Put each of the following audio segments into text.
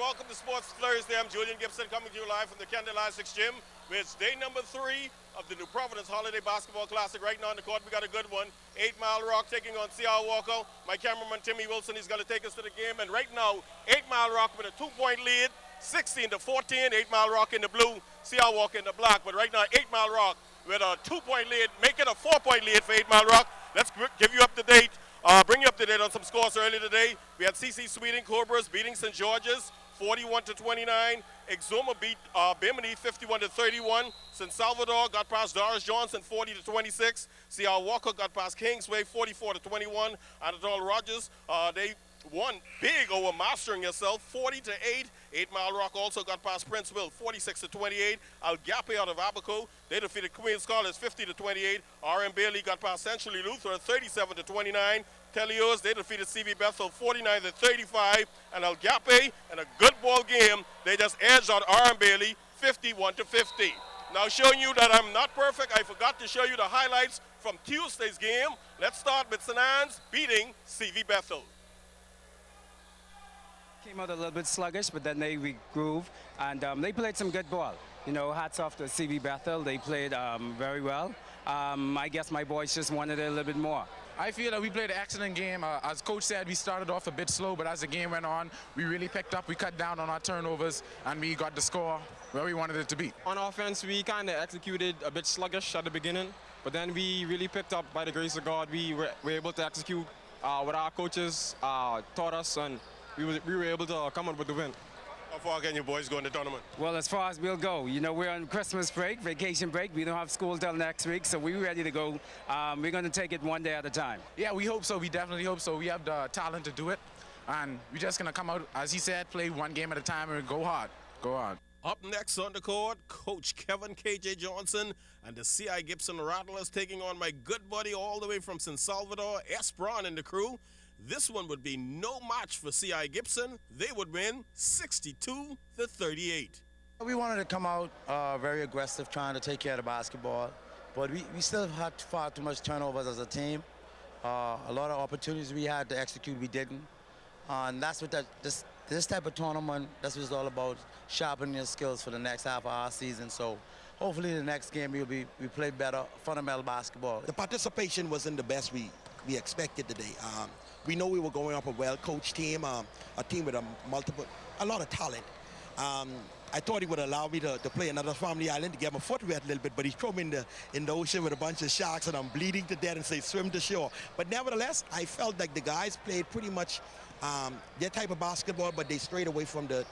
welcome to Sports Thursday. I'm Julian Gibson coming to you live from the Candlelight 6 Gym. It's day number 3 of the New Providence Holiday Basketball Classic. Right now on the court, we got a good one. 8 Mile Rock taking on C.R. Walker. My cameraman, Timmy Wilson, he's going to take us to the game. And right now, 8 Mile Rock with a 2-point lead, 16-14. 8 Mile Rock in the blue, C.R. Walker in the black. But right now, 8 Mile Rock with a 2-point lead, making a 4-point lead for 8 Mile Rock. Let's give you up to date. Bring you up to date on some scores earlier today. We had C.C. Sweeting Cobras beating St. George's 41-29. Exuma beat Bimini 51-31. St. Salvador got past Doris Johnson 40-26. C.R. Walker got past Kingsway 44-21. Anatole Rogers, they won big over Mastering Yourself 40-8. 8 Mile Rock also got past Princeville 46-28. Algape out of Abaco, they defeated Queens College 50-28. R.M. Bailey got past Centrally Lutheran 37-29. Telios, they defeated C.V. Bethel 49-35. And Algape, in a good ball game, they just edged out R.M. Bailey 51-50. Now showing you that I'm not perfect, I forgot to show you the highlights from Tuesday's game. Let's start with St. Anne's beating C.V. Bethel. Came out a little bit sluggish, but then they regroove, and they played some good ball. You know, hats off to C.V. Bethel. They played very well. I guess my boys just wanted it a little bit more. I feel that we played an excellent game. As Coach said, we started off a bit slow, but as the game went on, we really picked up. We cut down on our turnovers, and we got the score where we wanted it to be. On offense, we kind of executed a bit sluggish at the beginning, but then we really picked up by the grace of God. We were able to execute what our coaches taught us, and we were able to come up with the win. How far can you boys go in the tournament? Well, as far as we'll go, you know, we're on Christmas break, vacation break. We don't have school till next week, so we're ready to go. We're going to take it one day at a time. Yeah, we hope so. We definitely hope so. We have the talent to do it, and we're just going to come out, as he said, play one game at a time and go hard. Go hard. Up next on the court, Coach Kevin K.J. Johnson and the C.I. Gibson Rattlers taking on my good buddy all the way from St. Salvador, S. Braun and the crew. This one would be no match for C.I. Gibson. They would win 62-38. We wanted to come out very aggressive, trying to take care of the basketball, but we still had far too much turnovers as a team. A lot of opportunities we had to execute, we didn't. And that's what this type of tournament, that's what it's all about, sharpening your skills for the next half of our season. So hopefully the next game we play better fundamental basketball. The participation wasn't the best we expected today. We know we were going up a well-coached team, a team with a lot of talent. I thought he would allow me to play another Family Island to get my foot wet a little bit, but he threw me in the ocean with a bunch of sharks, and I'm bleeding to death and say, swim to shore. But nevertheless, I felt like the guys played pretty much their type of basketball, but they strayed away from the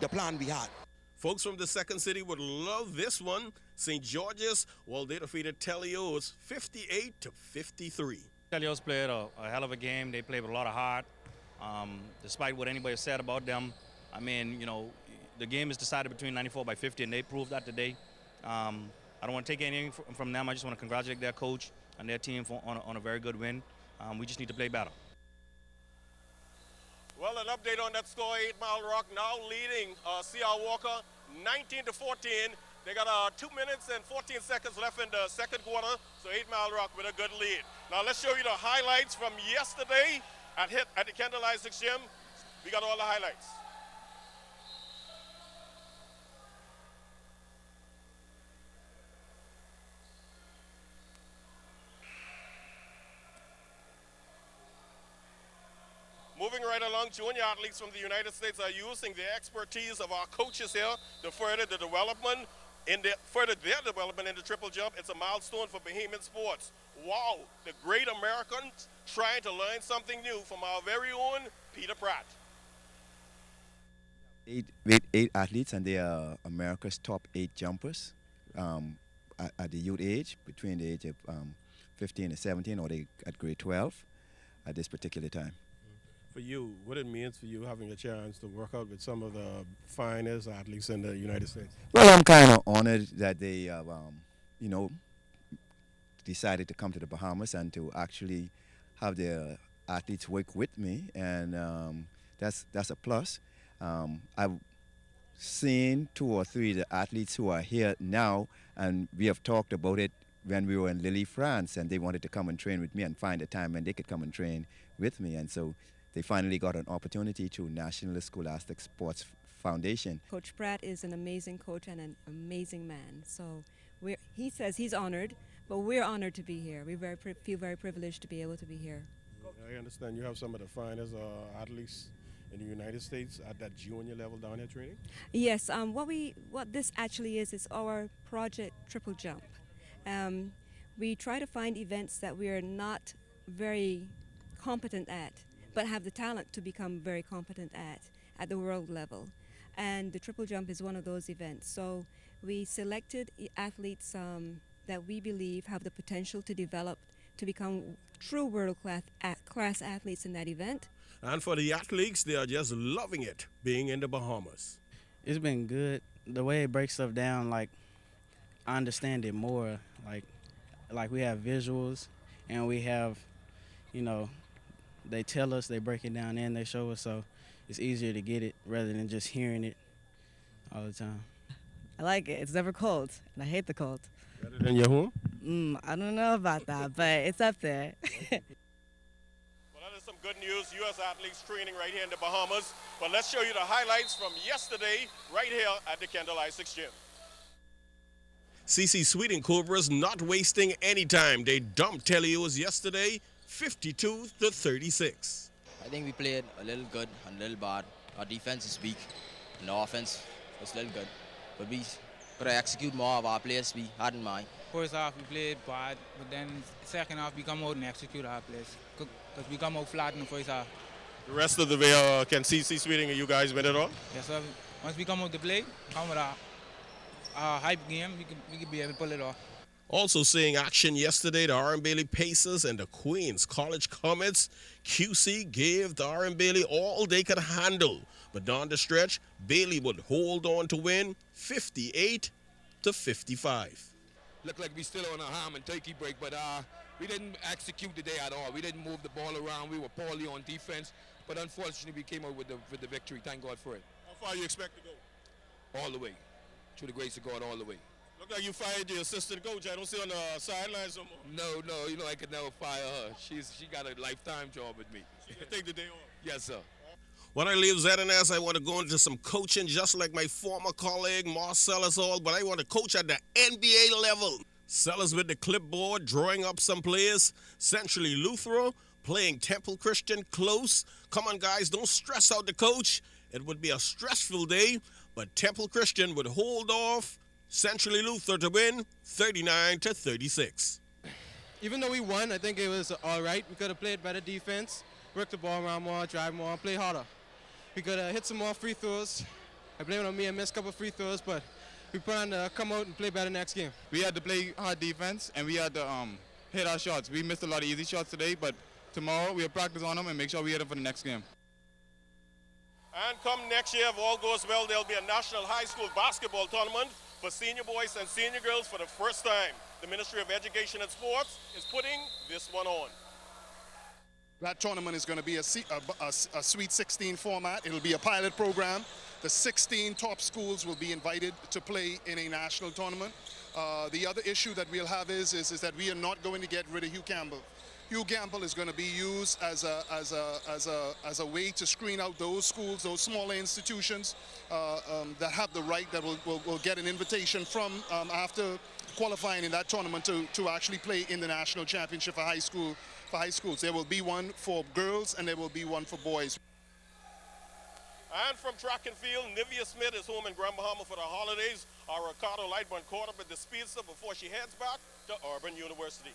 plan we had. Folks from the second city would love this one. St. George's, well, they defeated Telios 58-53. Telios played a hell of a game. They played with a lot of heart. Despite what anybody said about them, I mean, you know, the game is decided between 94-50, and they proved that today. I don't want to take anything from them. I just want to congratulate their coach and their team on a very good win. We just need to play better. Well, an update on that score, 8 Mile Rock now leading C.R. Walker 19-14. They got 2 minutes and 14 seconds left in the second quarter, so 8 Mile Rock with a good lead. Now let's show you the highlights from yesterday at the Candlelight 6 Gym. We got all the highlights. Moving right along, junior athletes from the United States are using the expertise of our coaches here to further their development in the triple jump. It's a milestone for Behemoth Sports. Wow, the great Americans trying to learn something new from our very own Peter Pratt. Eight athletes, and they are America's top 8 jumpers at the youth age, between the age of 15 and 17, or they at grade 12 at this particular time. For you, what it means for you having a chance to work out with some of the finest athletes in the United States? Well, I'm kind of honored that they, you know, decided to come to the Bahamas and to actually have their athletes work with me, and that's a plus. I've seen 2 or 3 of the athletes who are here now, and we have talked about it when we were in Lille, France, and they wanted to come and train with me and find a time when they could come and train with me, and so they finally got an opportunity through National Scholastic Sports Foundation. Coach Pratt is an amazing coach and an amazing man. So he says he's honored, but we're honored to be here. We feel very privileged to be able to be here. I understand you have some of the finest athletes in the United States at that junior level down here training? Yes, what this actually is our project Triple Jump. We try to find events that we are not very competent at, but have the talent to become very competent at the world level. And the Triple Jump is one of those events. So we selected athletes that we believe have the potential to develop to become true world-class athletes in that event. And for the athletes, they are just loving it being in the Bahamas. It's been good. The way it breaks stuff down, like, I understand it more. Like we have visuals and we have, you know, they tell us, they break it down and they show us, so it's easier to get it rather than just hearing it all the time. I like it. It's never cold, and I hate the cold. Better than your home? I don't know about that, but it's up there. Well, that is some good news. U.S. athletes training right here in the Bahamas. But let's show you the highlights from yesterday right here at the Kendall I-6 Gym. CC Sweeting Cobras not wasting any time. They dumped Telios yesterday, 52-36. I think we played a little good and a little bad. Our defense is weak, and our offense was a little good. But we got to execute more of our players we had in mind. First half we played bad, but then second half we come out and execute our plays. Because we come out flat in the first half. The rest of the way, can CC Sweeting and you guys win it all? Yes, sir. Once we come out to play, come with our hype game, we can be able to pull it off. Also seeing action yesterday, the R.M. Bailey Pacers and the Queens College Comets. QC gave the R.M. Bailey all they could handle. But down the stretch, Bailey would hold on to win 58-55. Looked like we still on a ham and turkey break, but we didn't execute the day at all. We didn't move the ball around. We were poorly on defense, but unfortunately we came out with the victory. Thank God for it. How far you expect to go? All the way. Through the grace of God, all the way. Look like you fired the assistant coach. I don't see on the sidelines no more. No, you know I could never fire her. She got a lifetime job with me. So you take the day off? Yes, sir. When I leave ZNS, I want to go into some coaching just like my former colleague Marcellus Hall, but I want to coach at the NBA level. Sellers with the clipboard, drawing up some players. Centrally Lutheran, playing Temple Christian close. Come on, guys, don't stress out the coach. It would be a stressful day, but Temple Christian would hold off Centrally Luther to win 39-36. Even though we won, I think it was all right. We could have played better defense, worked the ball around more, drive more, play harder. We could have hit some more free throws. I blame it on me. I missed a couple free throws, but we plan to come out and play better next game. We had to play hard defense, and we had to hit our shots. We missed a lot of easy shots today, but tomorrow we'll practice on them and make sure we hit them for the next game. And come next year, if all goes well, there'll be a national high school basketball tournament for senior boys and senior girls for the first time. The Ministry of Education and Sports is putting this one on. That tournament is going to be a Sweet 16 format. It'll be a pilot program. The 16 top schools will be invited to play in a national tournament. The other issue that we'll have is that we are not going to get rid of Hugh Campbell. Hugh Campbell is going to be used as a way to screen out those schools, those smaller institutions that have the right, that will get an invitation from after qualifying in that tournament to actually play in the national championship for high schools. There will be one for girls and there will be one for boys. And from track and field, Nivea Smith is home in Grand Bahama for the holidays. Our Ricardo Lightman caught up at the speedster before she heads back to Auburn University.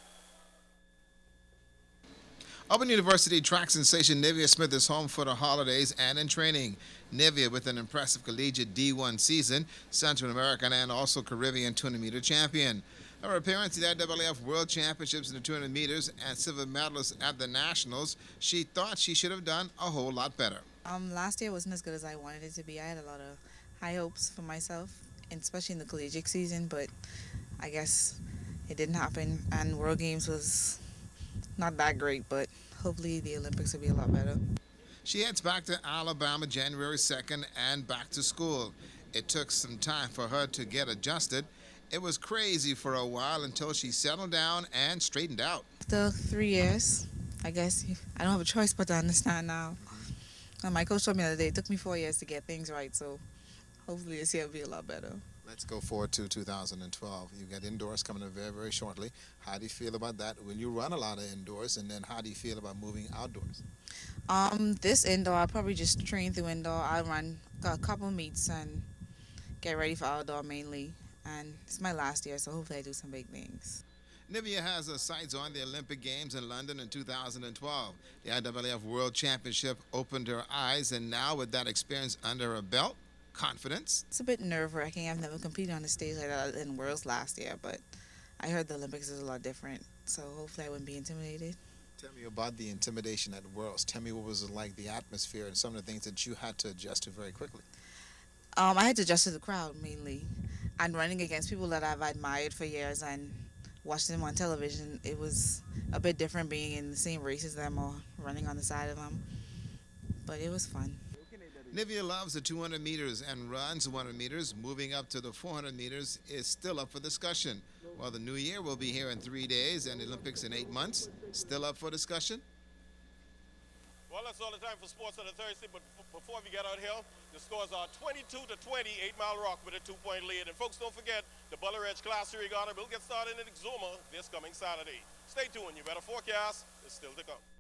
Auburn University track sensation Nivea Smith is home for the holidays and in training. Nivea with an impressive collegiate D1 season, Central American and also Caribbean 200-meter champion. Her appearance at the IAAF World Championships in the 200 meters and silver medalist at the Nationals, she thought she should have done a whole lot better. Last year wasn't as good as I wanted it to be. I had a lot of high hopes for myself, especially in the collegiate season, but I guess it didn't happen, and World Games was not that great, but hopefully the Olympics will be a lot better. She heads back to Alabama January 2nd and back to school. It took some time for her to get adjusted. It was crazy for a while until she settled down and straightened out. After 3 years, I guess I don't have a choice but to understand now. And my coach told me the other day it took me 4 years to get things right, so hopefully this year will be a lot better. Let's go forward to 2012. You got indoors coming up very, very shortly. How do you feel about that? When you run a lot of indoors, and then how do you feel about moving outdoors? This indoor, I'll probably just train through indoor. I'll run a couple meets and get ready for outdoor mainly. And it's my last year, so hopefully I do some big things. Nivea has her sights on the Olympic Games in London in 2012. The IAAF World Championship opened her eyes, and now with that experience under her belt, confidence. It's a bit nerve-wracking. I've never competed on a stage like that in Worlds last year, but I heard the Olympics is a lot different, so hopefully I wouldn't be intimidated. Tell me about the intimidation at Worlds. Tell me what was it like, the atmosphere, and some of the things that you had to adjust to very quickly. I had to adjust to the crowd mainly, and running against people that I've admired for years and watching them on television. It was a bit different being in the same race as them or running on the side of them, but it was fun. Nivea loves the 200 meters and runs 100 meters. Moving up to the 400 meters is still up for discussion. While the new year will be here in 3 days and the Olympics in 8 months, still up for discussion? Well, that's all the time for Sports on a Thursday, but before we get out here, the scores are 22-20, 8 Mile Rock with a 2-point lead. And folks, don't forget, the Buller Edge Class Regatta will get started in Exuma this coming Saturday. Stay tuned, you better forecast, it's still to come.